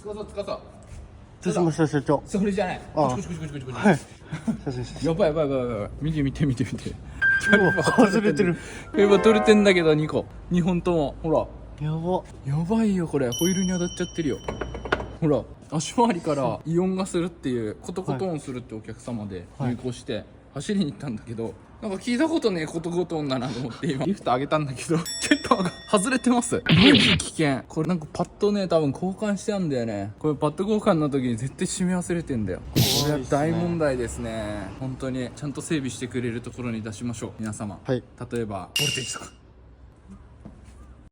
どうしました社長。それじゃない。ああこっちはい。写真写真。やばい。見て。うわ外れてる。キャリバー取れてんだけど2個。2本とも。ほら。やば。やばいよこれ。ホイールに当たっちゃってるよ。ほら。足回りからイオンがするっていう、コトコト音するってお客様で入稿して、走りに行ったんだけど、なんか聞いたことねえコトコト音だなと思って今リフト上げたんだけど結構外れてます。マジ危険。これなんかパッドね多分交換してあんだよね。これパッド交換の時に絶対締め忘れてんだよ。これは大問題ですね。本当にちゃんと整備してくれるところに出しましょう皆様。はい。例えばボルテージとか